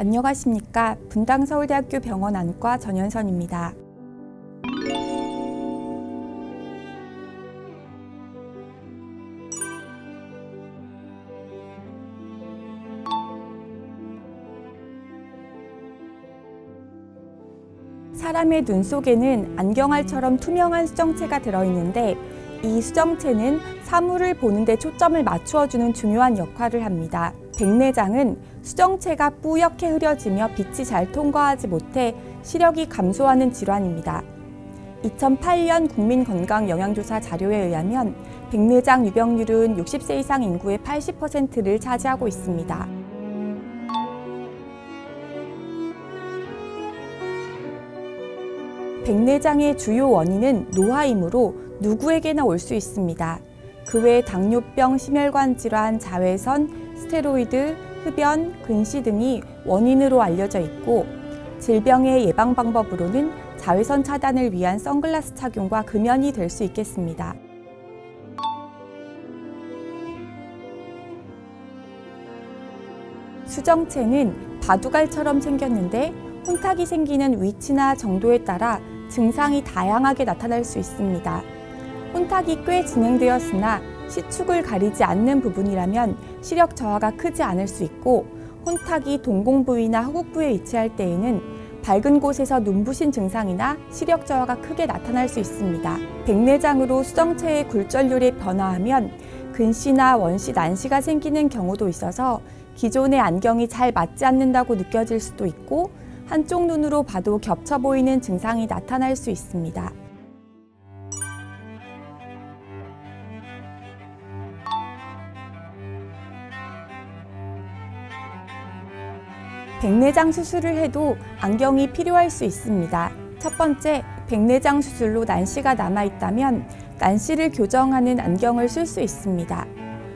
안녕하십니까. 분당서울대학교 병원 안과 전현선입니다. 사람의 눈 속에는 안경알처럼 투명한 수정체가 들어있는데 이 수정체는 사물을 보는 데 초점을 맞추어주는 중요한 역할을 합니다. 백내장은 수정체가 뿌옇게 흐려지며 빛이 잘 통과하지 못해 시력이 감소하는 질환입니다. 2008년 국민건강영양조사 자료에 의하면 백내장 유병률은 60세 이상 인구의 80%를 차지하고 있습니다. 백내장의 주요 원인은 노화이므로 누구에게나 올 수 있습니다. 그 외 당뇨병, 심혈관 질환, 자외선, 스테로이드, 흡연, 근시 등이 원인으로 알려져 있고 질병의 예방 방법으로는 자외선 차단을 위한 선글라스 착용과 금연이 될 수 있겠습니다. 수정체는 바둑알처럼 생겼는데 혼탁이 생기는 위치나 정도에 따라 증상이 다양하게 나타날 수 있습니다. 혼탁이 꽤 진행되었으나 시축을 가리지 않는 부분이라면 시력 저하가 크지 않을 수 있고 혼탁이 동공 부위나 허국 부위에 위치할 때에는 밝은 곳에서 눈부신 증상이나 시력 저하가 크게 나타날 수 있습니다. 백내장으로 수정체의 굴절률이 변화하면 근시나 원시, 난시가 생기는 경우도 있어서 기존의 안경이 잘 맞지 않는다고 느껴질 수도 있고 한쪽 눈으로 봐도 겹쳐 보이는 증상이 나타날 수 있습니다. 백내장 수술을 해도 안경이 필요할 수 있습니다. 첫 번째, 백내장 수술로 난시가 남아있다면 난시를 교정하는 안경을 쓸 수 있습니다.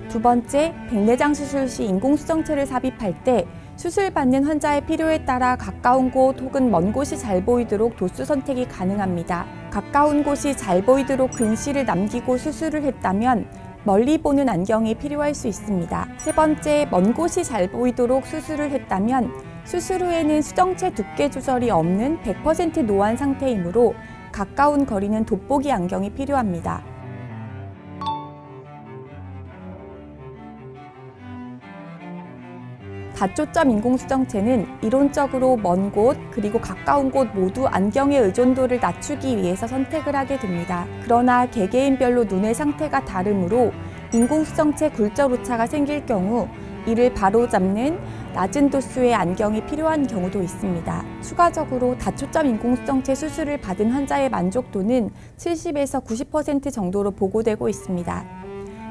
두 번째, 백내장 수술 시 인공수정체를 삽입할 때 수술받는 환자의 필요에 따라 가까운 곳 혹은 먼 곳이 잘 보이도록 도수 선택이 가능합니다. 가까운 곳이 잘 보이도록 근시를 남기고 수술을 했다면 멀리 보는 안경이 필요할 수 있습니다. 세 번째, 먼 곳이 잘 보이도록 수술을 했다면 수술 후에는 수정체 두께 조절이 없는 100% 노안 상태이므로 가까운 거리는 돋보기 안경이 필요합니다. 다초점 인공수정체는 이론적으로 먼 곳 그리고 가까운 곳 모두 안경의 의존도를 낮추기 위해서 선택을 하게 됩니다. 그러나 개개인별로 눈의 상태가 다르므로 인공수정체 굴절 오차가 생길 경우 이를 바로잡는 낮은 도수의 안경이 필요한 경우도 있습니다. 추가적으로 다초점 인공수정체 수술을 받은 환자의 만족도는 70에서 90% 정도로 보고되고 있습니다.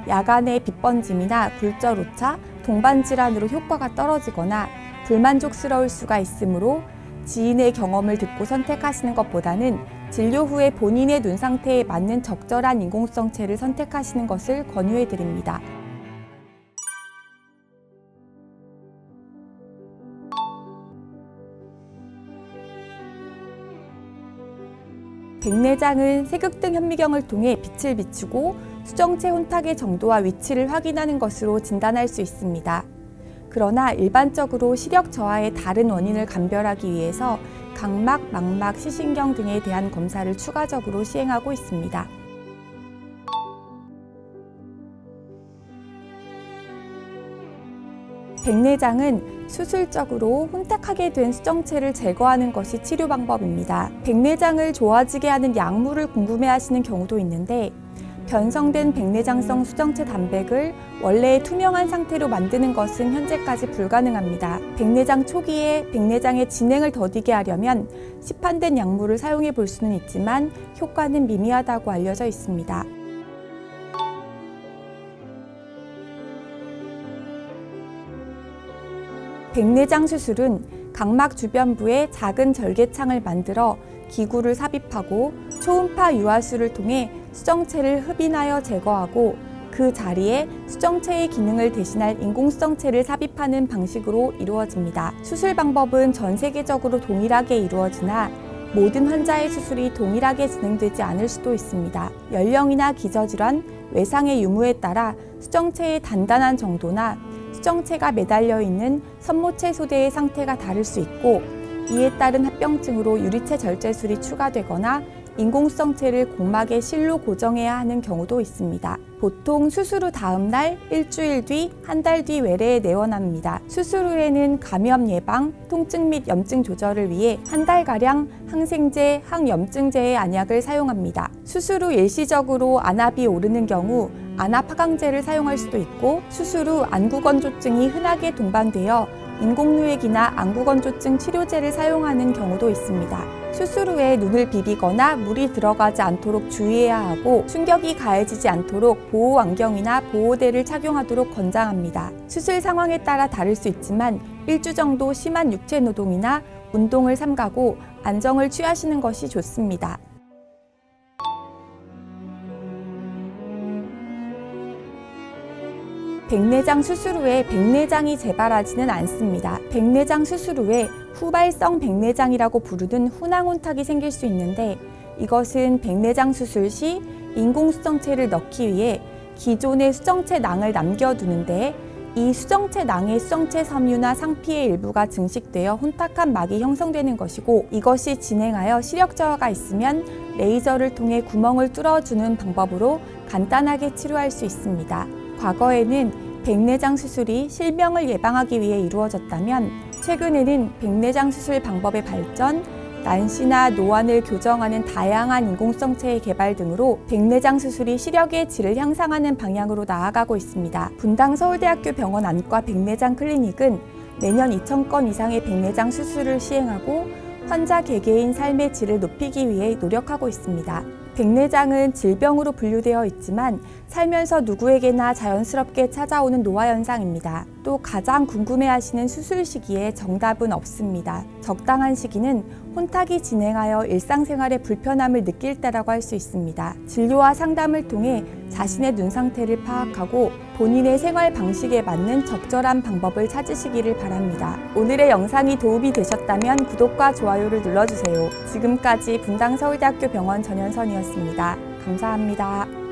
야간의 빛 번짐이나 굴절 오차, 동반 질환으로 효과가 떨어지거나 불만족스러울 수가 있으므로 지인의 경험을 듣고 선택하시는 것보다는 진료 후에 본인의 눈 상태에 맞는 적절한 인공수정체를 선택하시는 것을 권유해 드립니다. 백내장은 색극등 현미경을 통해 빛을 비추고 수정체 혼탁의 정도와 위치를 확인하는 것으로 진단할 수 있습니다. 그러나 일반적으로 시력 저하의 다른 원인을 감별하기 위해서 각막, 망막, 시신경 등에 대한 검사를 추가적으로 시행하고 있습니다. 백내장은 수술적으로 혼탁하게 된 수정체를 제거하는 것이 치료 방법입니다. 백내장을 좋아지게 하는 약물을 궁금해하시는 경우도 있는데 변성된 백내장성 수정체 단백을 원래의 투명한 상태로 만드는 것은 현재까지 불가능합니다. 백내장 초기에 백내장의 진행을 더디게 하려면 시판된 약물을 사용해 볼 수는 있지만 효과는 미미하다고 알려져 있습니다. 백내장 수술은 각막 주변부에 작은 절개창을 만들어 기구를 삽입하고 초음파 유화술을 통해 수정체를 흡인하여 제거하고 그 자리에 수정체의 기능을 대신할 인공수정체를 삽입하는 방식으로 이루어집니다. 수술 방법은 전 세계적으로 동일하게 이루어지나 모든 환자의 수술이 동일하게 진행되지 않을 수도 있습니다. 연령이나 기저질환, 외상의 유무에 따라 수정체의 단단한 정도나 수정체가 매달려 있는 선모체 소대의 상태가 다를 수 있고, 이에 따른 합병증으로 유리체 절제술이 추가되거나 인공수정체를 공막에 실로 고정해야 하는 경우도 있습니다. 보통 수술 후 다음 날, 일주일 뒤, 한 달 뒤 외래에 내원합니다. 수술 후에는 감염 예방, 통증 및 염증 조절을 위해 한 달가량 항생제, 항염증제의 안약을 사용합니다. 수술 후 일시적으로 안압이 오르는 경우 안압 하강제를 사용할 수도 있고, 수술 후 안구건조증이 흔하게 동반되어 인공누액이나 안구건조증 치료제를 사용하는 경우도 있습니다. 수술 후에 눈을 비비거나 물이 들어가지 않도록 주의해야 하고, 충격이 가해지지 않도록 보호 안경이나 보호대를 착용하도록 권장합니다. 수술 상황에 따라 다를 수 있지만 1주 정도 심한 육체 노동이나 운동을 삼가고 안정을 취하시는 것이 좋습니다. 백내장 수술 후에 백내장이 재발하지는 않습니다. 백내장 수술 후에 후발성 백내장이라고 부르는 훈항혼탁이 생길 수 있는데, 이것은 백내장 수술 시 인공수정체를 넣기 위해 기존의 수정체 낭을 남겨두는데, 이 수정체 낭의 수정체 섬유나 상피의 일부가 증식되어 혼탁한 막이 형성되는 것이고, 이것이 진행하여 시력 저하가 있으면 레이저를 통해 구멍을 뚫어주는 방법으로 간단하게 치료할 수 있습니다. 과거에는 백내장 수술이 실명을 예방하기 위해 이루어졌다면, 최근에는 백내장 수술 방법의 발전, 난시나 노안을 교정하는 다양한 인공수정체의 개발 등으로 백내장 수술이 시력의 질을 향상하는 방향으로 나아가고 있습니다. 분당 서울대학교 병원 안과 백내장 클리닉은 매년 2,000건 이상의 백내장 수술을 시행하고 환자 개개인 삶의 질을 높이기 위해 노력하고 있습니다. 백내장은 질병으로 분류되어 있지만 살면서 누구에게나 자연스럽게 찾아오는 노화 현상입니다. 또 가장 궁금해하시는 수술 시기에 정답은 없습니다. 적당한 시기는 혼탁이 진행하여 일상생활에 불편함을 느낄 때라고 할 수 있습니다. 진료와 상담을 통해 자신의 눈 상태를 파악하고 본인의 생활 방식에 맞는 적절한 방법을 찾으시기를 바랍니다. 오늘의 영상이 도움이 되셨다면 구독과 좋아요를 눌러주세요. 지금까지 분당 서울대학교 병원 전현선이었습니다. 감사합니다.